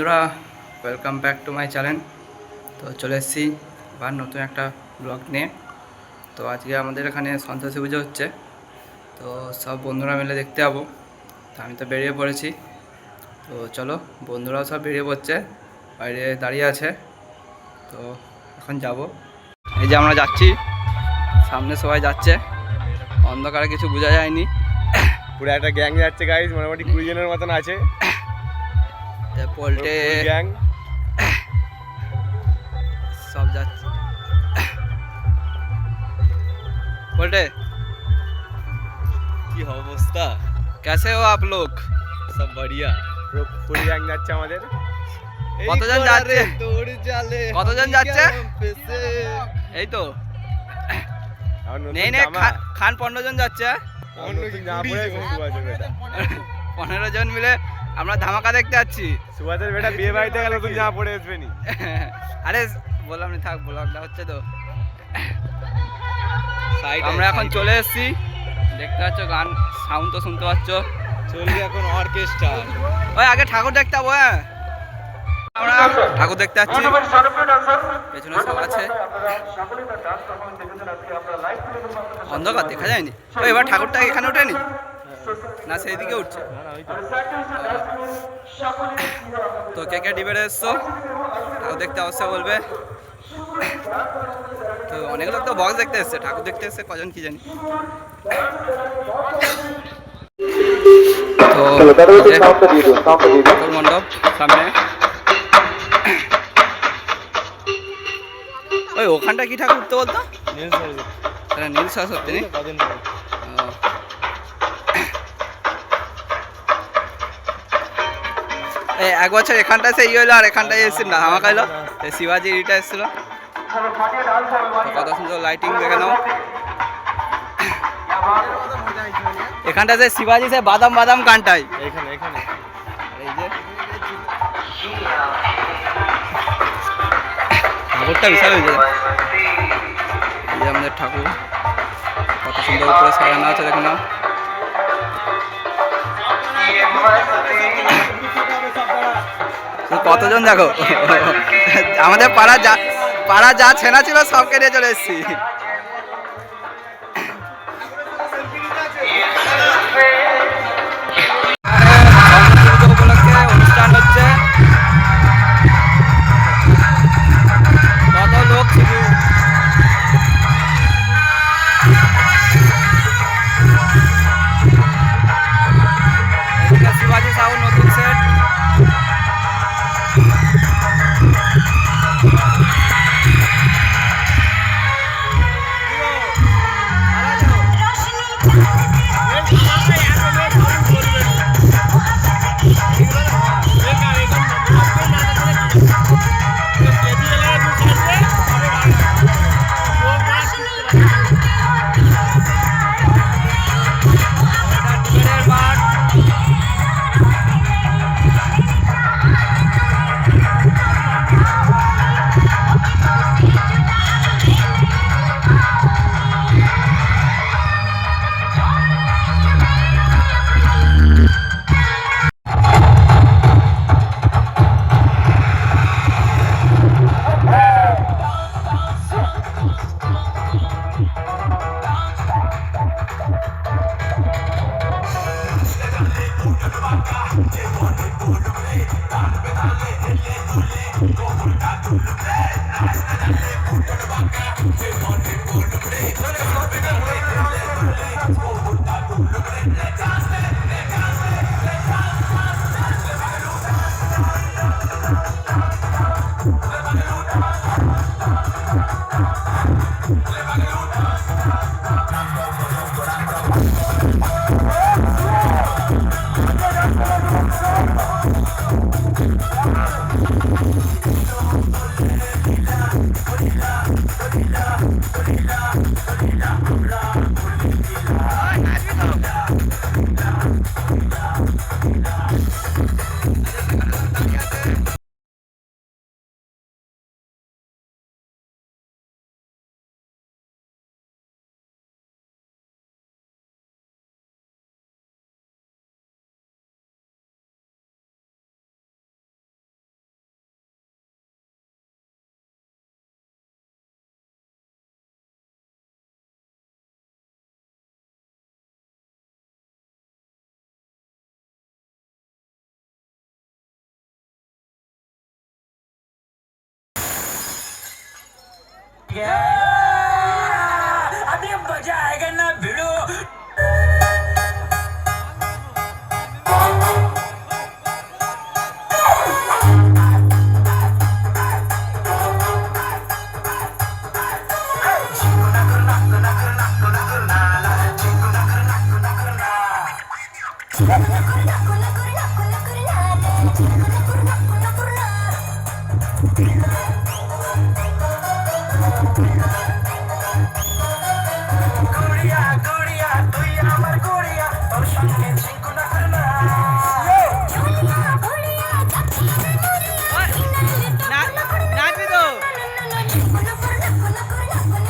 বন্ধুরা, welcome back to my channel. তো চলে এসেছি আবার নতুন একটা ব্লগ নিয়ে। তো আজকে আমাদের এখানে সন্তোষী পুজো হচ্ছে, তো সব বন্ধুরা মিলে দেখতে যাবো। তো আমি তো বেরিয়ে পড়েছি, তো চলো বন্ধুরাও সব বেরিয়ে পড়ছে, বাইরে দাঁড়িয়ে আছে। তো এখন যাব, এই যে আমরা যাচ্ছি, সামনে সবাই যাচ্ছে, অন্ধকারে কিছু বোঝা যায়নি। পুরো একটা গ্যাং যাচ্ছে গাইস, মোটামুটি 20 জনের মতন আছে। পোল্টে গ্যাং সব যাচ্ছে। पोल्टे কি অবস্থা? कैसे हो आप लोग? সব বড়িয়া। পুরো গ্যাং যাচ্ছে আমাদের। কতজন যাচ্ছে? তোর জালে কতজন যাচ্ছে? এই তো নেই নেই, খান 15 জন যাচ্ছে। 15 জন মিলে আমরা ধামাকা দেখতে যাচ্ছি। সুভাষের বেটা বিয়ে বাড়িতে গেল, তুই জামা পরে আসবে নি? আরে বললাম না, থাক, ব্লগটা হচ্ছে তো। আমরা এখন চলে এসেছি, দেখতে পাচ্ছ, গান সাউন্ড তো শুনতে পাচ্ছ। চলবে এখন অর্কেস্ট্রা। ওই আগে ঠাকুর দেখতে যাবো। হ্যাঁ, আমরা ঠাকুর দেখতে যাচ্ছি, পেছনে সব আছে, অন্ধকার দেখা যায়নি। তো এবার ঠাকুরটা এখানে ওঠেনি না, সেই দিকে উঠছে। তো কে কে ডিবেটে এসছো ঠাকুর দেখতে অবশ্যই বলবে। তো অনেক লোক তো বক্স দেখতে এসছে, ঠাকুর দেখতে এসছে কজন কি জানি। তো মণ্ডপ সামনে, ওই ওখানটা কি ঠাকুর উঠতে বলতো? নীল সরস্বতী। এক বছর এখানটায় সে হইলো, আর এখানটায় এসেছিল না, আমাকে হইলো শিবাজি রিটা এসেছিল। কত সুন্দর লাইটিং দেখে নাও। এখানটা যে শিবাজি সে বাদাম বাদাম গানটাই এখানে এখানে এই যে ঠাকুরটা বিশাল হয়েছে। এই যে আমাদের ঠাকুর, কত সুন্দর উপরে সাজানো আছে, দেখো না। কতজন দেখো, আমাদের পাড়া যা ছেনা ছিল সবকে নিয়ে চলে এসেছি। উপলক্ষে অনুষ্ঠান হচ্ছে, কত লোক শুধু। শিবাজি সাহু নতুন সেট, अभी मजा आएगा ना भिड़ो। गुड़िया गुड़िया तुई আমার গুড়িয়া তোর সঙ্গে চিকুনা করনা গুড়িয়া গুড়িয়া যাচ্ছি নাচবি তো চিকুনা করনা করনা করনা করনা করনা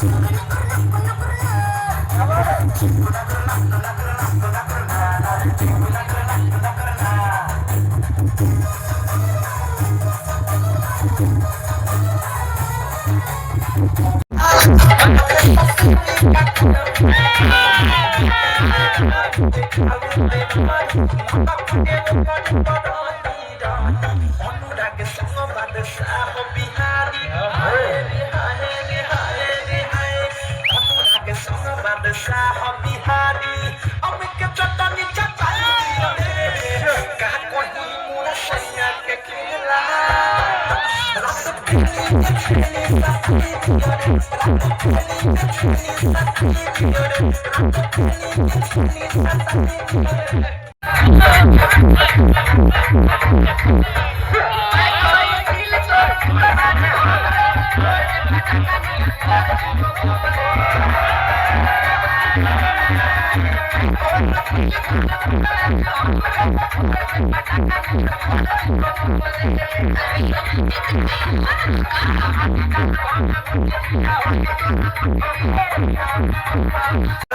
চিকুনা করনা করনা করনা করনা চিকুনা করনা করনা করনা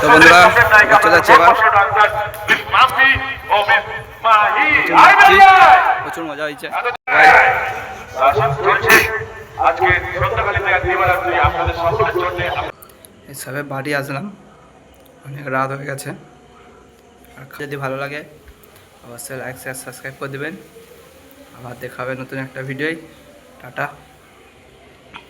তো বন্ধুরা চলে যাচ্ছে এবার প্রচুর মজা হয়েছে সবে বাড়ি আসলাম, অনেক রাত হয়ে গেছে। আর যদি ভালো লাগে অবশ্যই লাইক শেয়ার সাবস্ক্রাইব করে দেবেন। আবার দেখা হবে নতুন একটা ভিডিওয়। টাটা।